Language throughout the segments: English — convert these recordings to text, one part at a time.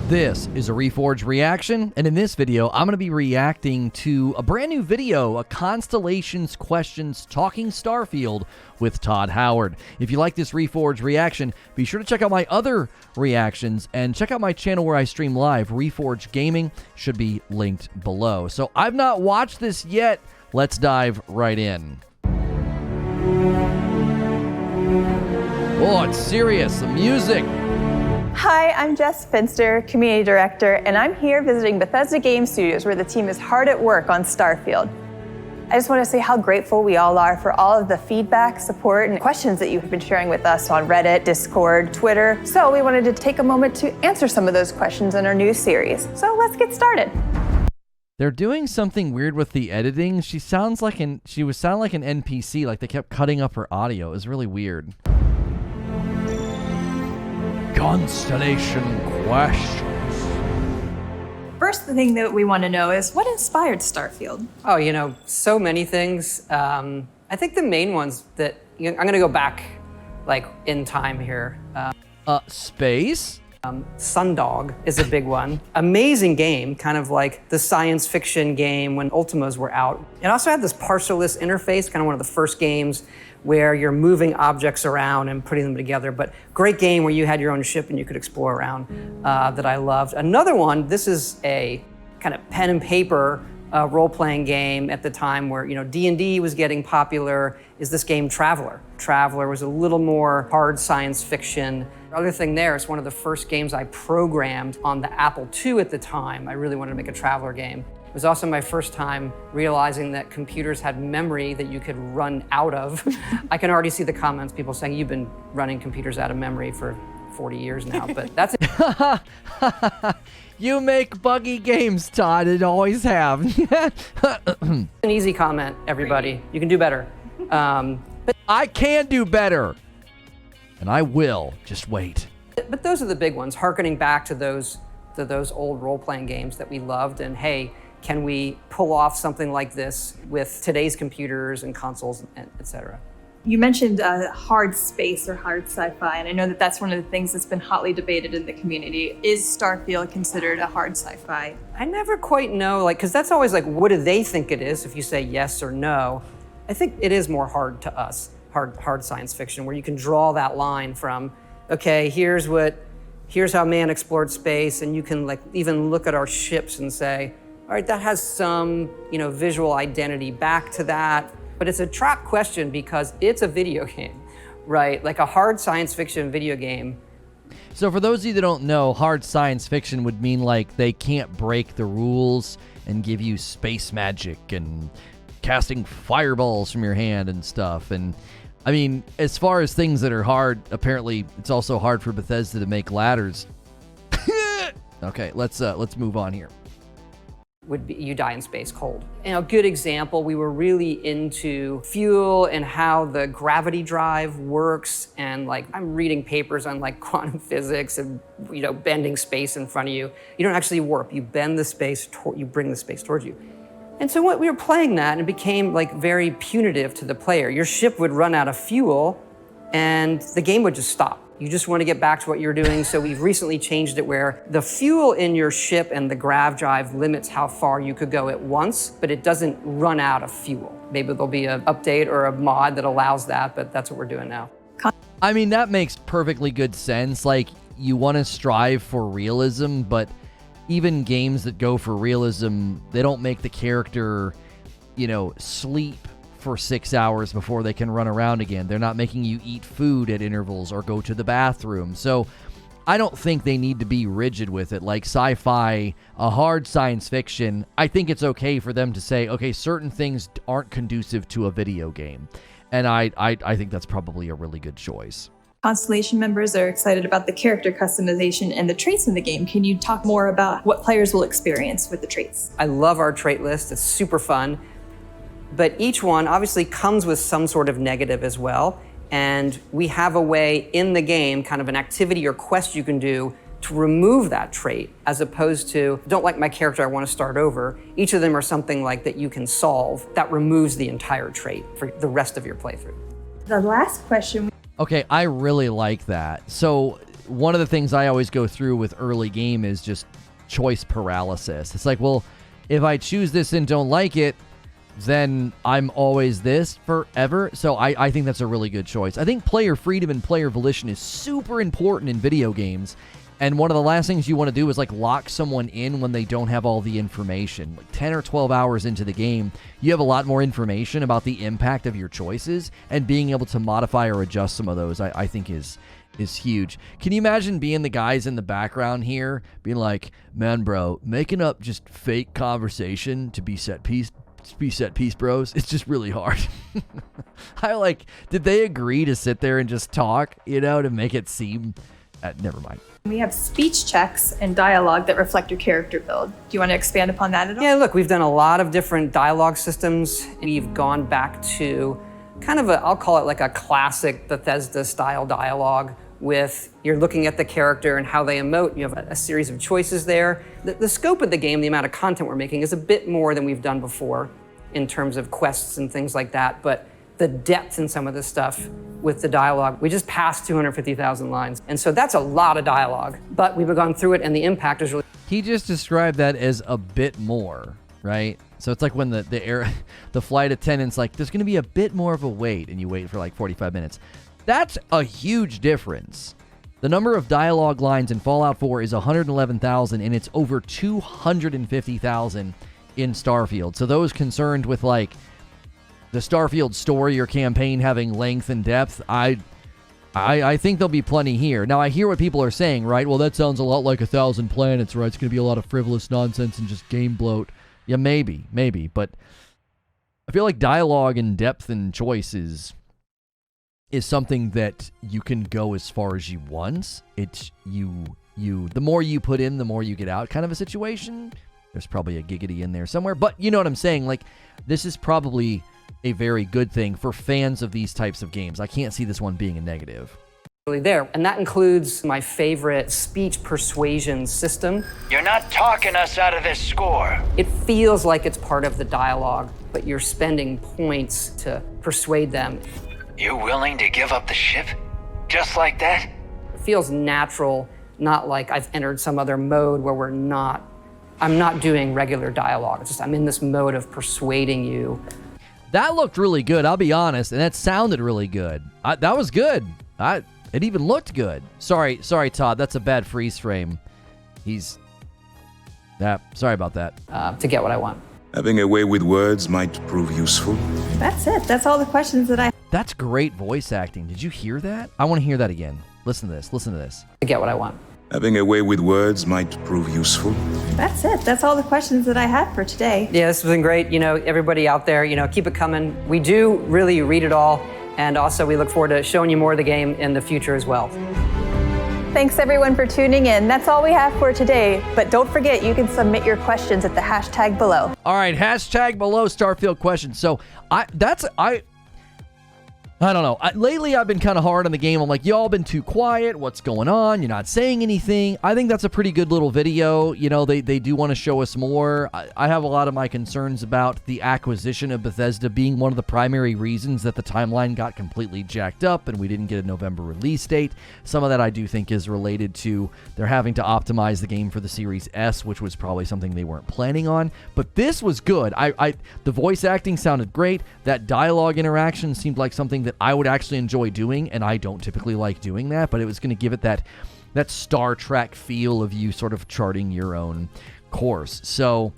This is a Reforged reaction, and in this video, I'm going to be reacting to a brand new video, a Constellations Questions Talking Starfield with Todd Howard. If you like this Reforged reaction, be sure to check out my other reactions and check out my channel where I stream live. Reforged Gaming should be linked below. So I've not watched this yet. Let's dive right in. Oh, it's serious. The music. Hi, I'm Jess Finster, Community Director, and I'm here visiting Bethesda Game Studios, where the team is hard at work on Starfield. I just want to say how grateful we all are for all of the feedback, support, and questions that you have been sharing with us on Reddit, Discord, Twitter. So we wanted to take a moment to answer some of those questions in our new series. So let's get started. They're doing something weird with the editing. She would sound like an NPC, like they kept cutting up her audio. It was really weird. Constellation questions. First thing that we want to know is what inspired Starfield? Oh, you know, so many things. I think the main ones that, I'm going to go back, like, in time here. Space? Sundog is a big one. Amazing game, kind of like the science fiction game when Ultimas were out. It also had this parcelless interface, kind of one of the first games where you're moving objects around and putting them together, but great game where you had your own ship and you could explore around that I loved. Another one, this is a kind of pen and paper role-playing game at the time where, D&D was getting popular, is this game Traveler. Traveler was a little more hard science fiction. The other thing there, it's one of the first games I programmed on the Apple II at the time. I really wanted to make a Traveler game. It was also my first time realizing that computers had memory that you could run out of. I can already see the comments, people saying, you've been running computers out of memory for 40 years now, but that's it. You make buggy games, Todd, and always have. An easy comment, everybody. You can do better. But I can do better, and I will. Just wait. But those are the big ones, hearkening back to those old role-playing games that we loved, and hey, can we pull off something like this with today's computers and consoles, and et cetera? You mentioned hard space or hard sci-fi, and I know that that's one of the things that's been hotly debated in the community. Is Starfield considered a hard sci-fi? I never quite know, because that's always like, what do they think it is if you say yes or no? I think it is more hard to us, hard science fiction, where you can draw that line from, okay, here's how man explored space, and you can even look at our ships and say, all right, that has some, visual identity back to that. But it's a trap question because it's a video game, right? Like a hard science fiction video game. So for those of you that don't know, hard science fiction would mean like they can't break the rules and give you space magic and casting fireballs from your hand and stuff. And I mean, as far as things that are hard, apparently it's also hard for Bethesda to make ladders. Okay, let's move on here. Would be you die in space cold. And a good example, we were really into fuel and how the gravity drive works, and I'm reading papers on quantum physics and bending space in front of you. You don't actually warp, you bend the space, you bring the space towards you. And so we were playing that, and it became very punitive to the player. Your ship would run out of fuel and the game would just stop. You just want to get back to what you're doing, so we've recently changed it where the fuel in your ship and the grav drive limits how far you could go at once, but it doesn't run out of fuel. Maybe there'll be an update or a mod that allows that, but that's what we're doing now. I mean, that makes perfectly good sense. You want to strive for realism, but even games that go for realism, they don't make the character, sleep for 6 hours before they can run around again. They're not making you eat food at intervals or go to the bathroom. So I don't think they need to be rigid with it. Like sci-fi, a hard science fiction, I think it's okay for them to say, okay, certain things aren't conducive to a video game. And I think that's probably a really good choice. Constellation members are excited about the character customization and the traits in the game. Can you talk more about what players will experience with the traits? I love our trait list. It's super fun. But each one obviously comes with some sort of negative as well. And we have a way in the game, kind of an activity or quest you can do to remove that trait, as opposed to, don't like my character, I want to start over. Each of them are something that you can solve that removes the entire trait for the rest of your playthrough. The last question. Okay, I really like that. So one of the things I always go through with early game is just choice paralysis. It's like, well, if I choose this and don't like it, then I'm always this forever. So I think that's a really good choice. I think player freedom and player volition is super important in video games. And one of the last things you want to do is like lock someone in when they don't have all the information. Like 10 or 12 hours into the game, you have a lot more information about the impact of your choices, and being able to modify or adjust some of those, I think is huge. Can you imagine being the guys in the background here being like, man, bro, making up just fake conversation to be set piece bros, it's just really hard. Did they agree to sit there and just talk, to make it seem never mind. We have speech checks and dialogue that reflect your character build. Do you want to expand upon that at all? Yeah, look, we've done a lot of different dialogue systems. We've gone back to kind of I'll call it like a classic Bethesda style dialogue, with you're looking at the character and how they emote. You have a series of choices there. The scope of the game, the amount of content we're making, is a bit more than we've done before in terms of quests and things like that. But the depth in some of this stuff with the dialogue, we just passed 250,000 lines. And so that's a lot of dialogue. But we've gone through it, and the impact is really... He just described that as a bit more, right? So it's like when the flight attendant's like, there's going to be a bit more of a wait, and you wait for like 45 minutes. That's a huge difference. The number of dialogue lines in Fallout 4 is 111,000, and it's over 250,000 in Starfield. So those concerned with like the Starfield story or campaign having length and depth, I think there'll be plenty here. Now, I hear what people are saying, right? Well, that sounds a lot like 1,000 Planets, right? It's going to be a lot of frivolous nonsense and just game bloat. Yeah, maybe. But I feel like dialogue and depth and choice is something that you can go as far as you want. It's the more you put in, the more you get out kind of a situation. There's probably a giggity in there somewhere, but you know what I'm saying? Like, this is probably a very good thing for fans of these types of games. I can't see this one being a negative. Really there, and that includes my favorite speech persuasion system. You're not talking us out of this score. It feels like it's part of the dialogue, but you're spending points to persuade them. You willing to give up the ship? Just like that? It feels natural, not like I've entered some other mode where I'm not doing regular dialogue. It's just I'm in this mode of persuading you. That looked really good, I'll be honest, and that sounded really good. That was good. It even looked good. Sorry, Todd, that's a bad freeze frame. Sorry about that. To get what I want. Having a way with words might prove useful. That's it. That's all the questions that I... That's great voice acting. Did you hear that? I want to hear that again. Listen to this. To get what I want. Having a way with words might prove useful. That's it. That's all the questions that I had for today. Yeah, this has been great. Everybody out there, keep it coming. We do really read it all. And also, we look forward to showing you more of the game in the future as well. Thanks, everyone, for tuning in. That's all we have for today. But don't forget, you can submit your questions at the hashtag below. All right, hashtag below Starfield questions. So I don't know. Lately, I've been kind of hard on the game. I'm like, y'all been too quiet. What's going on? You're not saying anything. I think that's a pretty good little video. They do want to show us more. I have a lot of my concerns about the acquisition of Bethesda being one of the primary reasons that the timeline got completely jacked up and we didn't get a November release date. Some of that I do think is related to they're having to optimize the game for the Series S, which was probably something they weren't planning on. But this was good. The voice acting sounded great. That dialogue interaction seemed like something that I would actually enjoy doing, and I don't typically like doing that, but it was going to give it that Star Trek feel of you sort of charting your own course. So,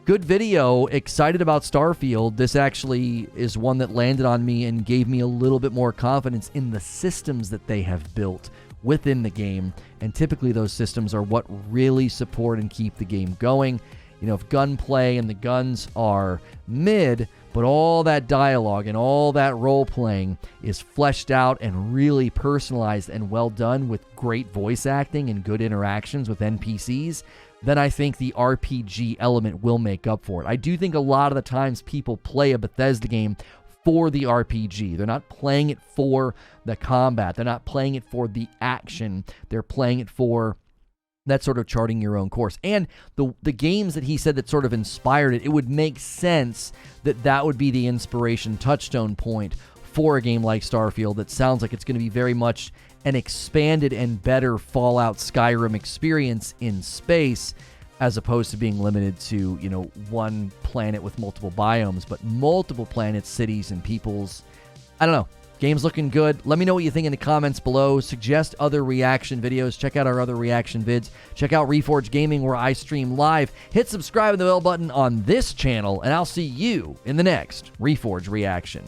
good video. Excited about Starfield. This actually is one that landed on me and gave me a little bit more confidence in the systems that they have built within the game, and typically those systems are what really support and keep the game going. If gunplay and the guns are mid, but all that dialogue and all that role-playing is fleshed out and really personalized and well done with great voice acting and good interactions with NPCs, then I think the RPG element will make up for it. I do think a lot of the times people play a Bethesda game for the RPG. They're not playing it for the combat. They're not playing it for the action. They're playing it for that sort of charting your own course. And the games that he said that sort of inspired it, it would make sense that would be the inspiration touchstone point for a game like Starfield that sounds like it's going to be very much an expanded and better Fallout Skyrim experience in space, as opposed to being limited to, one planet with multiple biomes, but multiple planets, cities, and peoples. I don't know. Game's looking good. Let me know what you think in the comments below. Suggest other reaction videos. Check out our other reaction vids. Check out Reforge Gaming, where I stream live. Hit subscribe and the bell button on this channel, and I'll see you in the next Reforge reaction.